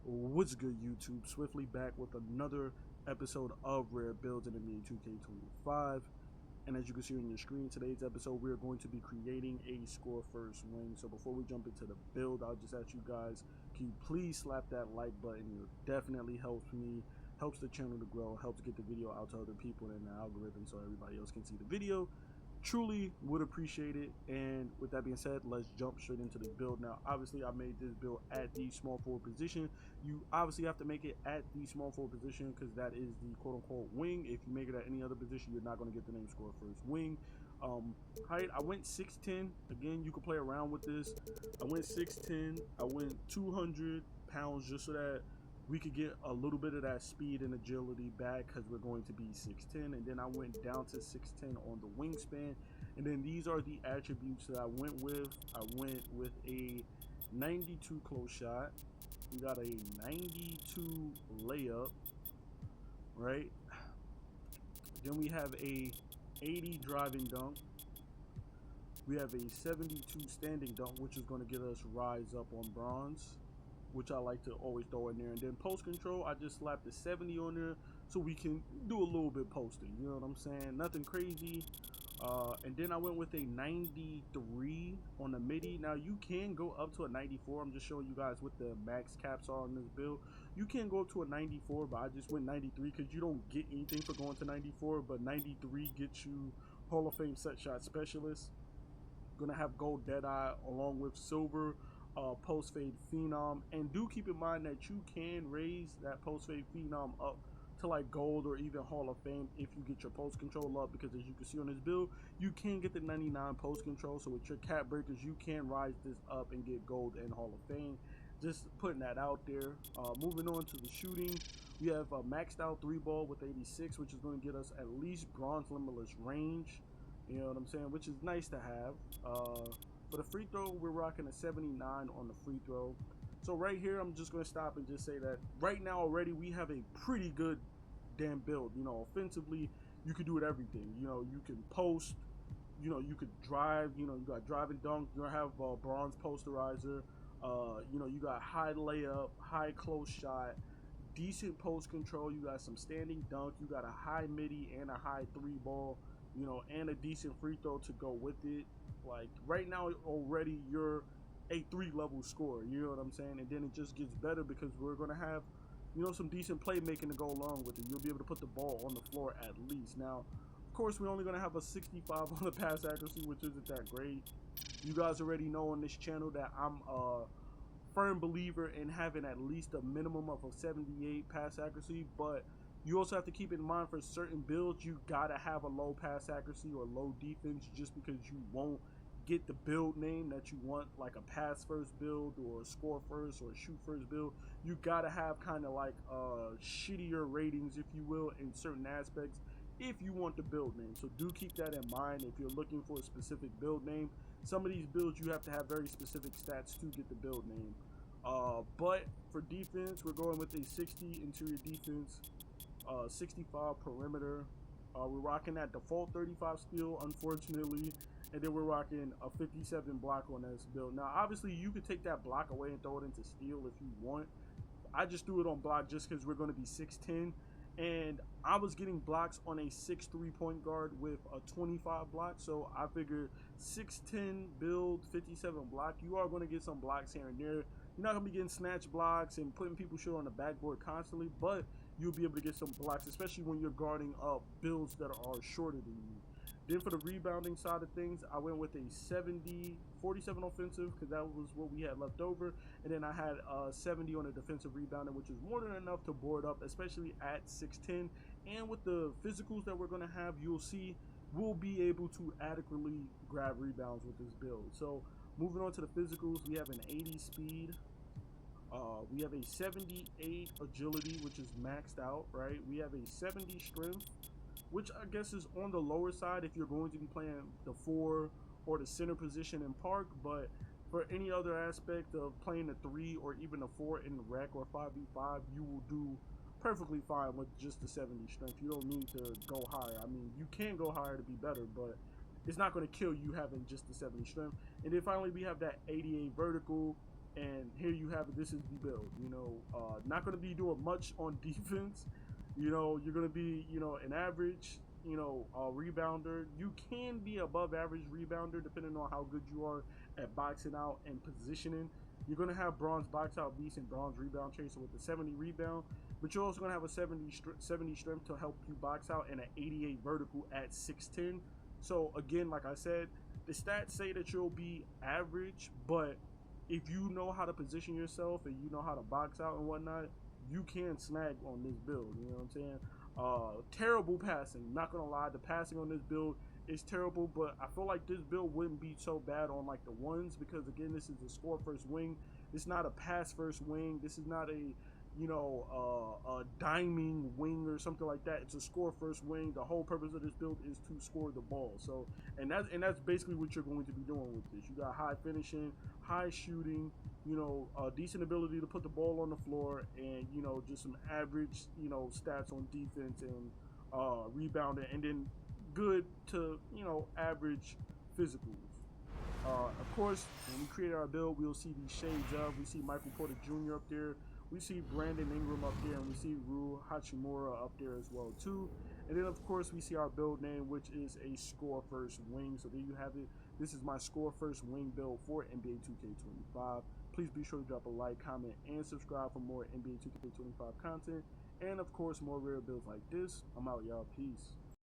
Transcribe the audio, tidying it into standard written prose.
What's good, YouTube? Swiftly back with another episode of Rare Builds in NBA 2K25. And as you can see on your screen, today's episode, we're going to be creating a score first wing. So before we jump into the build, I'll just ask you guys, can you please slap that like button? It definitely helps me, helps the channel to grow, helps get the video out to other people in the algorithm so everybody else can see the video. Truly would appreciate it. And with that being said, let's jump straight into the build. Now obviously I made this build at the small forward position. You obviously have to make it at the small forward position because that is the quote-unquote wing. If you make it at any other position, you're not going to get the name score first wing. Height, I went 6'10". Again, you can play around with this. I went 6'10". I went 200 pounds just so that we could get a little bit of that speed and agility back because we're going to be 6'10", and then I went down to 6'10" on the wingspan. And then these are the attributes that I went with. I went with a 92 close shot. We got a 92 layup, right? Then we have a 80 driving dunk. We have a 72 standing dunk, which is going to get us rise up on bronze, which I like to always throw in there. And then post control, I just slapped the 70 on there so we can do a little bit posting, you know what I'm saying? Nothing crazy. And then I went with a 93 on the midi. Now you can go up to a 94. I'm just showing you guys what the max caps are on this build. You can go up to a 94, but I just went 93 because you don't get anything for going to 94, but 93 gets you Hall of Fame set shot specialist. Gonna have gold Deadeye along with silver post fade phenom. And do keep in mind that you can raise that post fade phenom up to like gold or even Hall of Fame if you get your post control up, because as you can see on this build, you can get the 99 post control. So with your cap breakers, you can rise this up and get gold and Hall of Fame. Just putting that out there. Moving on to the shooting, we have a maxed out 3-ball with 86, which is going to get us at least bronze limitless range. You know what I'm saying? Which is nice to have. For the free throw, we're rocking a 79 on the free throw. So right here, I'm just going to stop and just say that right now already we have a pretty good damn build. You know, offensively, you could do it everything. You know, you can post. You know, you could drive. You know, you got drive and dunk. You have bronze posterizer. You know, you got high layup, high close shot, decent post control. You got some standing dunk. You got a high midi and a high 3-ball. You know, and a decent free throw to go with it. Like right now already you're a 3-level scorer, you know what I'm saying? And then it just gets better because we're gonna have, you know, some decent playmaking to go along with it. You'll be able to put the ball on the floor at least. Now, of course, we're only gonna have a 65 on the pass accuracy, which isn't that great. You guys already know on this channel that I'm a firm believer in having at least a minimum of a 78 pass accuracy, but you also have to keep in mind for certain builds, you gotta have a low pass accuracy or low defense just because you won't get the build name that you want, like a pass first build or a score first or a shoot first build. You gotta have kind of like shittier ratings, if you will, in certain aspects if you want the build name. So do keep that in mind if you're looking for a specific build name. Some of these builds you have to have very specific stats to get the build name. But for defense, we're going with a 60 interior defense, 65 perimeter. We're rocking that default 35 steal, unfortunately, and then we're rocking a 57 block on this build. Now, obviously, you could take that block away and throw it into steal if you want. I just threw it on block just because we're going to be 6'10", and I was getting blocks on a 6'3" point guard with a 25 block, so I figured 6'10" build, 57 block, you are going to get some blocks here and there. You're not going to be getting snatch blocks and putting people short on the backboard constantly, but you'll be able to get some blocks, especially when you're guarding up builds that are shorter than you. Then for the rebounding side of things, I went with a 47 offensive because that was what we had left over. And then I had 70 on the defensive rebounding, which is more than enough to board up, especially at 6'10". And with the physicals that we're going to have, you'll see we'll be able to adequately grab rebounds with this build. So moving on to the physicals, we have an 80 speed. We have a 78 agility, which is maxed out, right? We have a 70 strength, which I guess is on the lower side if you're going to be playing the 4 or the center position in park, but for any other aspect of playing the 3 or even the 4 in rec or 5v5, you will do perfectly fine with just the 70 strength. You don't need to go higher. I mean, you can go higher to be better, but it's not going to kill you having just the 70 strength. And then finally we have that 88 vertical, And here you have it. This is the build. Not going to be doing much on defense. You're going to be, an average, rebounder. You can be above average rebounder depending on how good you are at boxing out and positioning. You're going to have bronze box out beast and bronze rebound chaser with a 70 rebound, but you're also going to have a 70 strength to help you box out and an 88 vertical at 6'10". So again, like I said, the stats say that you'll be average, but if you know how to position yourself and you know how to box out and whatnot, you can snag on this build. You know what I'm saying? Terrible passing. Not gonna lie, the passing on this build is terrible, but I feel like this build wouldn't be so bad on like the ones, because again, this is a score first wing. It's not a pass first wing. This is not a diming wing or something like that. It's a score first wing. The whole purpose of this build is to score the ball. So, and that's basically what you're going to be doing with this. You got high finishing, high shooting, decent ability to put the ball on the floor, and just some average, stats on defense and rebounding, and then good to average physicals. Of course, when we create our build, we'll see these shades of. We see Michael Porter Jr. up there. We see Brandon Ingram up there, and we see Rui Hachimura up there as well too. And then of course we see our build name, which is a score first wing. So there you have it. This is my score first wing build for NBA 2K25. Please be sure to drop a like, comment, and subscribe for more NBA 2K25 content. And of course, more rare builds like this. I'm out, y'all. Peace.